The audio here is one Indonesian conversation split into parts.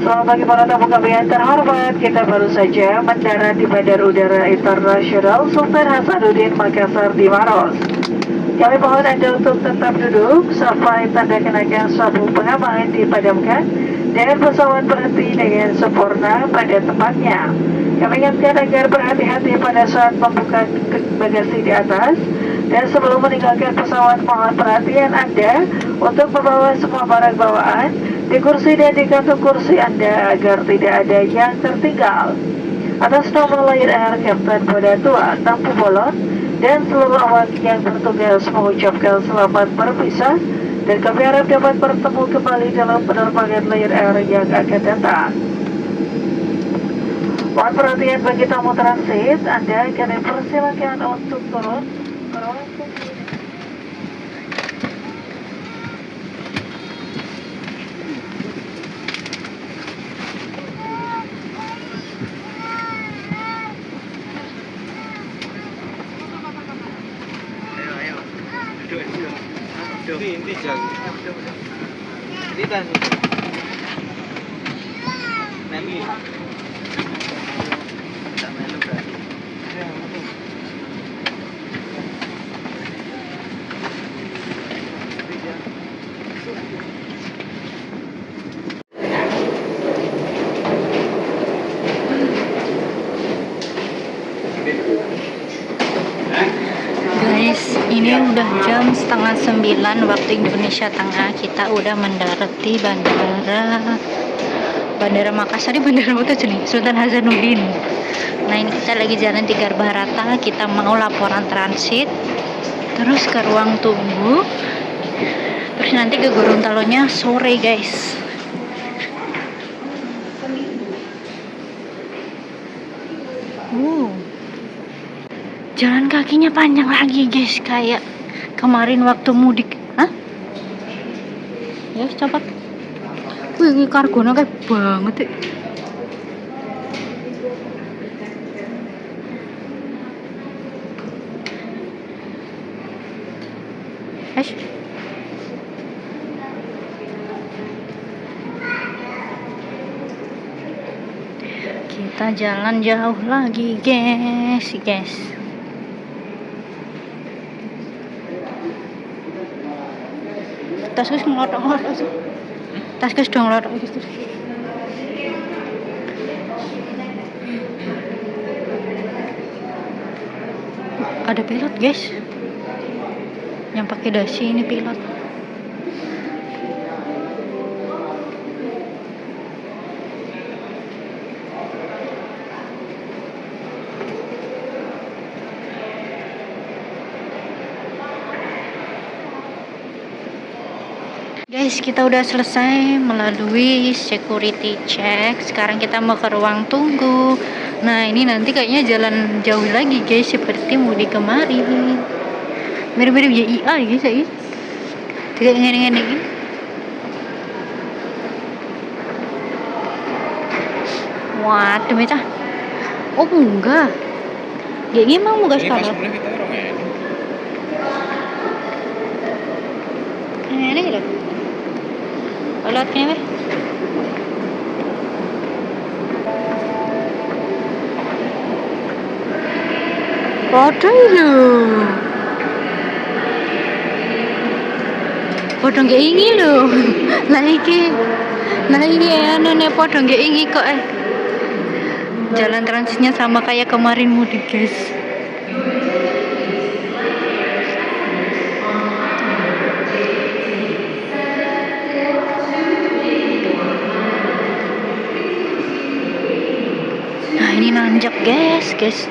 Selamat pagi para tamu kami yang terhormat. Kita baru saja mendarat di Bandara Udara Internasional Sultan Hasanuddin Makassar di Maros. Kami mohon Anda untuk tetap duduk sampai tanda kenaikan sabuk pengaman dipadamkan dan pesawat berhenti dengan sempurna pada tempatnya. Kami ingatkan agar berhati-hati pada saat membuka bagasi di atas. Dan sebelum meninggalkan pesawat, mohon perhatian Anda untuk membawa semua barang bawaan di kursi dan di kantung kursi Anda agar tidak ada yang tertinggal. Atas nama Lion Air Kapten Podatua Tampu Bolon dan seluruh awak yang bertugas mengucapkan selamat berpisah, dan kami harap dapat bertemu kembali dalam penerbangan Lion Air yang akan datang. Mohon perhatian bagi tamu transit, Anda kami persilakan untuk turun. Ini jago. Ini tas. Nanti. Tak malu kan? Guys, ini udah jam 8:30 waktu Indonesia Tengah. Kita udah mendarat di Bandara Makassar. Di bandara apa tuh nih? Sultan Hasanuddin. Nah, ini kita lagi jalan di Garbarata. Kita mau laporan transit, terus ke ruang tunggu, terus nanti ke Gorontalonya sore, guys. Jalan kakinya panjang lagi, guys, kayak kemarin waktu mudik. Hah? Ya, cepat. Wih, ini kargonya kayak banget ya. Kita jalan jauh lagi, guys. Tas gus ngelotok sih. Tas gus dong ngelotok gitu. Ada pilot, guys. Yang pakai dasi ini pilot. Guys, kita udah selesai melalui security check. Sekarang kita mau ke ruang tunggu. Nah, ini nanti kayaknya jalan jauh lagi, guys, seperti mudik kemarin. Mirip-mirip YIA, guys, ya. Tidak ngene-ngene ini. Waduh, mecah. Oh, enggak. Gini mau muka sekarang. Ini gitu. Alat kene weh. Padha lho. Padha nggak ingi lho. Lah iki anu ne padha nggak ingi kok Jalan transitnya sama kayak kemarin mudik, guys. Ini nanjak, guys.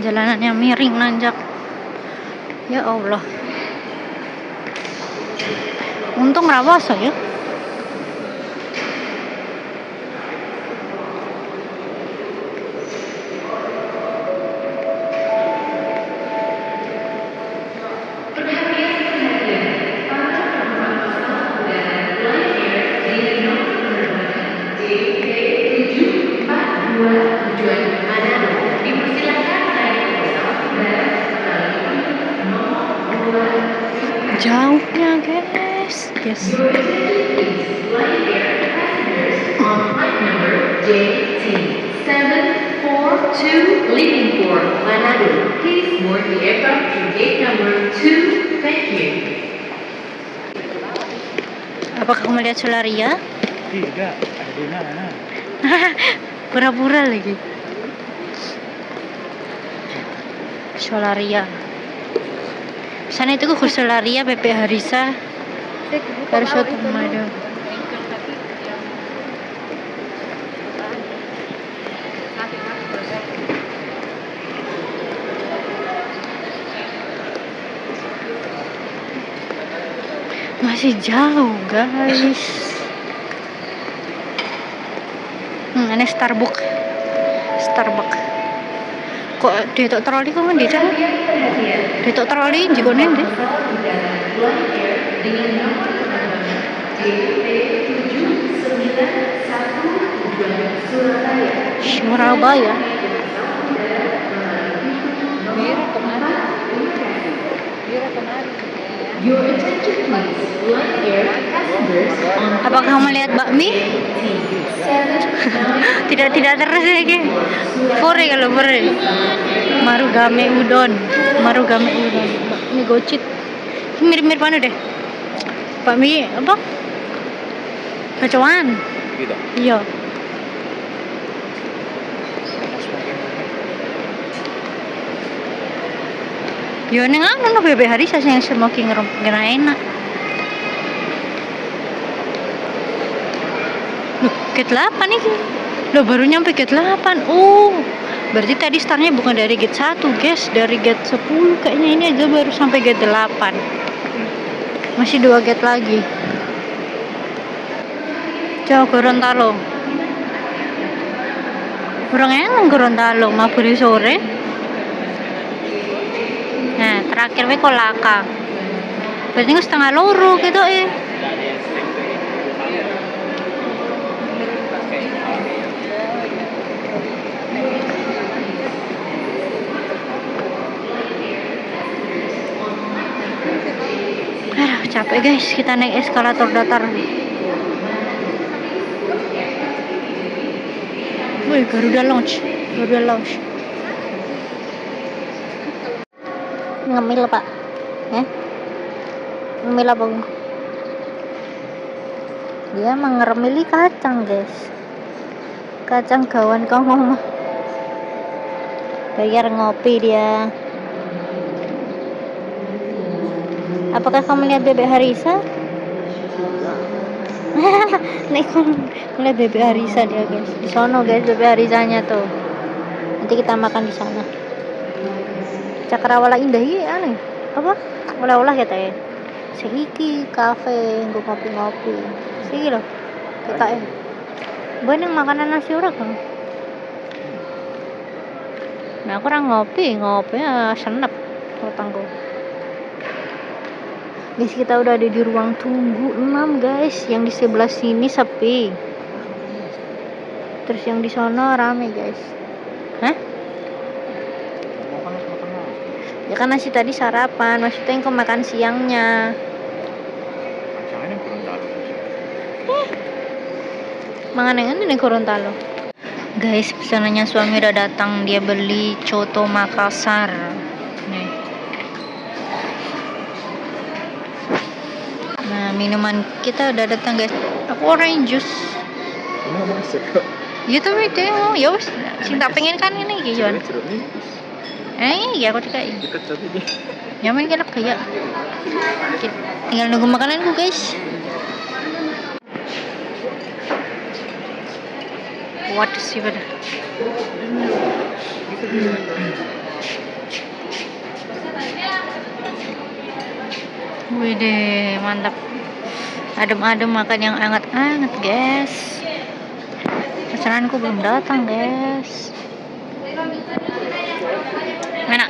Jalanannya miring, nanjak. Ya Allah. Untung rawas ya. Jauhnya, guys. on flight number JT742 leaving for Manado. Please board the aircraft through gate number 2. Thank you. Apakah kamu lihat Solaria? Tidak, ada di mana? Pura-pura lagi. Solaria. Sana itu ke Solaria, BP Harisa, Resort Manado. Masih jauh guys. Ini Starbucks. Kok detok troli kok ngendi cah? Detok troli juga nende. Surabaya. Your attention please. Lion Air passengers on Apakah kamu lihat bakmi? tidak terus lagi. Fore kalau fore. Marugame udon. Bakmi gocit. Ini mirip-mirip anu deh. Bakmi apa? Bacoan. Gitu. Iya. Yo neng anu no bebek hari saya yang smoking ngerempeng enak. Loh, gate 8 nih. Loh, baru nyampe gate 8. Oh, berarti tadi startnya bukan dari gate 1, guys. Dari gate 10 kayaknya ini aja baru sampai gate 8. Masih 2 gate lagi. Jauh Gorontalo. Kurang enak Gorontalo, maburi sore. Nah, terakhir we Kolaka. Berarti nggak setengah loro gitu capek guys, kita naik eskalator datar. Wih, Garuda Lounge. Ngemil pak, ngemil apa? Dia mengeremili kacang guys, kacang gawan kamu mah. Bayar ngopi dia. Apakah kamu lihat bebek Harisa? Nih melihat bebek Harisa dia guys. Di sono guys bebek Harisanya tuh. Nanti kita makan di sana. Cakrawala Indah ini aneh. Apa? Olah-olah kata ya. Seiki kafe nggo ngopi-ngopi. Siki loh. Kita banyak makanan nasi ora kan. Nah, aku orang ngopi ya senep utangku. Guys, kita udah ada di ruang tunggu 6 guys. Yang di sebelah sini sepi. Terus yang di sana rame guys. Hah? Ya kan nasi tadi sarapan, maksudnya yang makan siangnya. Mangan yang ini Gorontalo. Guys, pesanannya suami udah datang, dia beli coto Makassar. Nih. Nah, minuman kita udah datang guys. Aku orange juice. Ya tapi itu ya wis, sing tak pengen kan ini iki Jon. Iya aku juga. Nyaman kan kayak. Tinggal nunggu makananku guys. What sih pada? Wih mantap. Adem-adem makan yang hangat-hangat guys. Pesananku belum datang guys. Mana?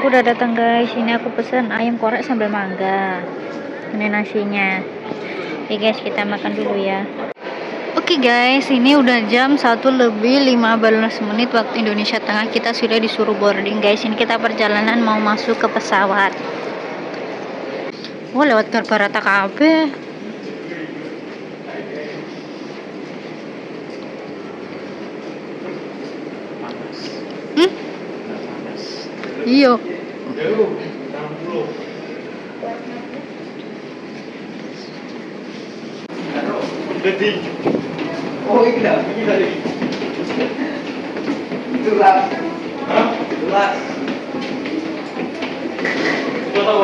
makananku udah datang guys. Ini aku pesen ayam korek sambal mangga. Ini nasinya. Oke guys, kita makan dulu ya. Oke guys, ini udah jam 1:15 waktu Indonesia Tengah. Kita sudah disuruh boarding guys. Ini kita perjalanan mau masuk ke pesawat. Oh, lewat Garbarata KB. Iya. Oh, ini dah. Ini tadi. Jelas. Jelas. Sudah tahu.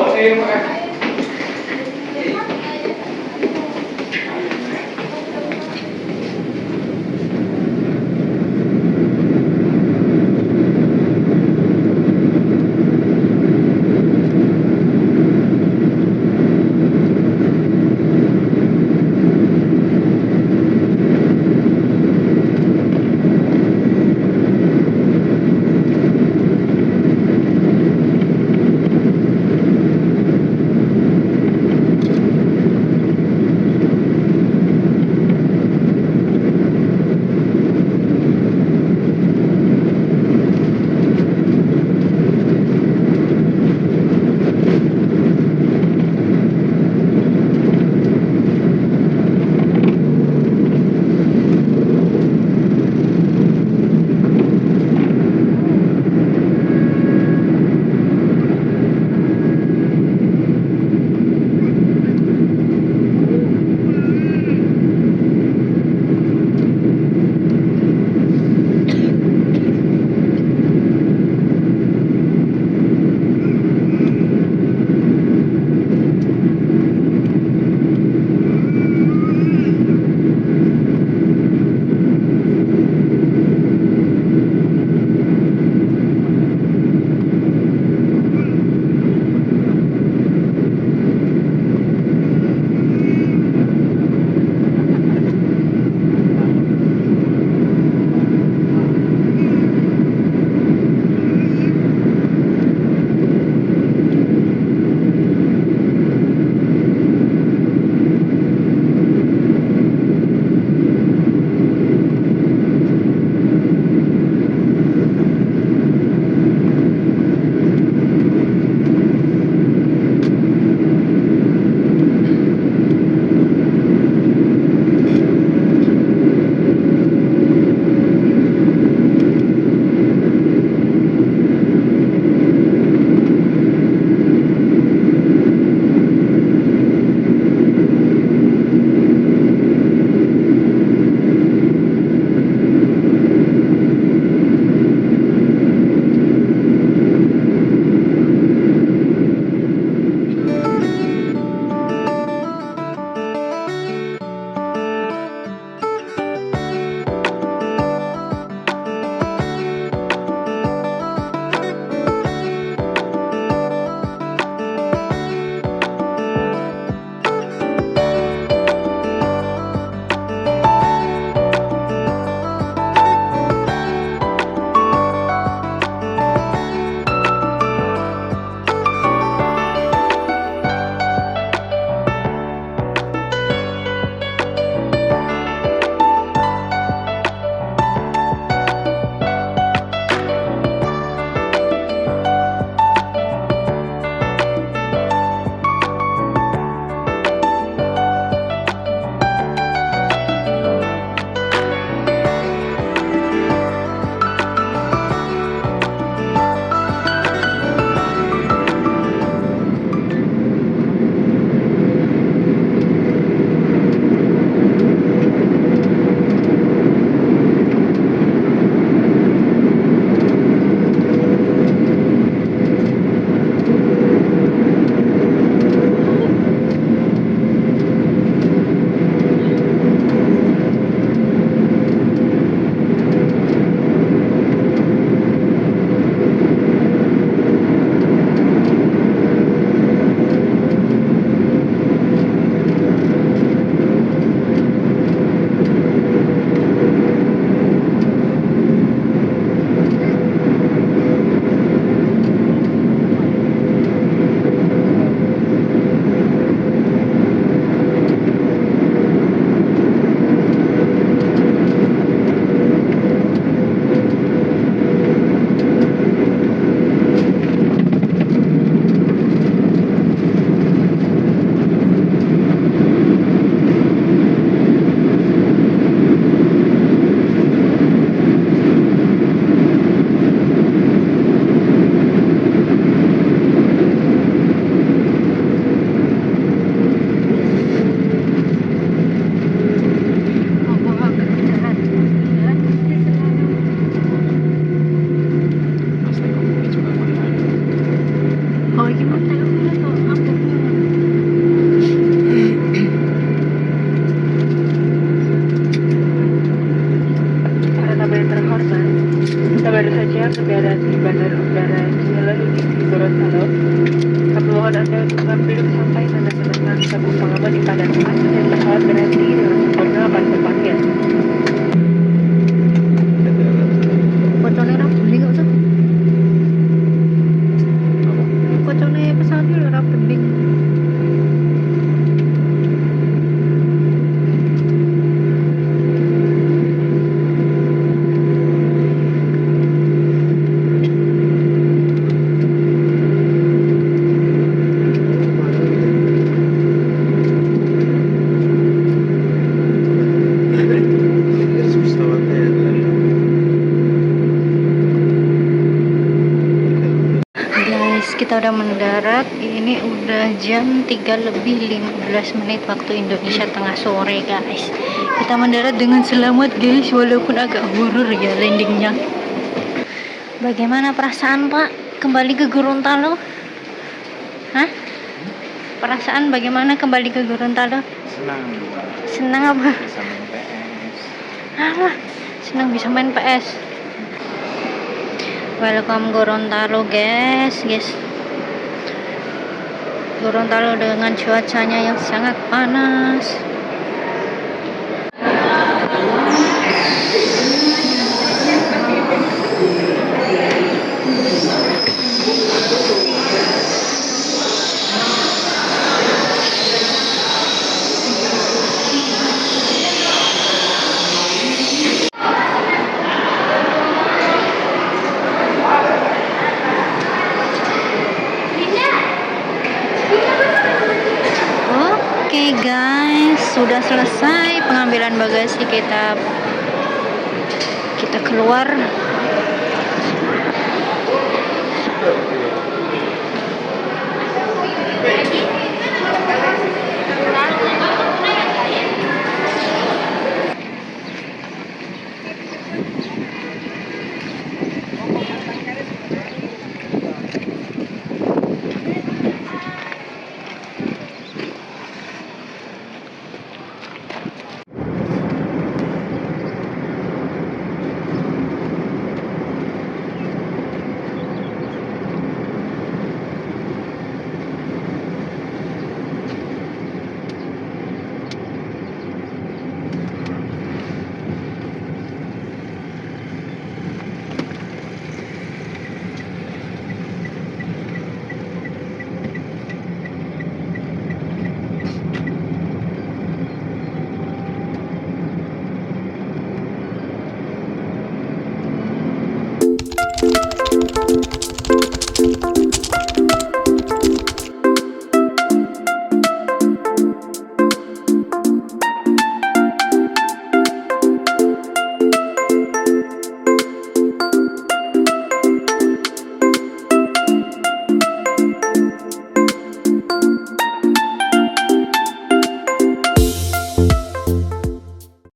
Bandar Udara Jalaluddin di Gorontalo. Kami mohon Anda untuk mengambil sampai tanda kedatangan sabuk pengaman di pada tempat dan pesawat berhenti dengan sempurna pada depannya. Kocone ra bening kok, Sob. Kocone pesawat iki lho ra bening. Guys, kita udah mendarat. Ini udah jam 3:15 waktu Indonesia tengah sore, guys. Kita mendarat dengan selamat, guys, walaupun agak horor ya landingnya. Bagaimana perasaan, Pak, kembali ke Gorontalo? Hah? Perasaan bagaimana kembali ke Gorontalo? Senang. Senang apa? Bisa main PS. Apa? Senang bisa main PS. Welcome Gorontalo, guys. Gorontalo dengan cuacanya yang sangat panas. Oke, guys, sudah selesai pengambilan bagasi. Kita keluar.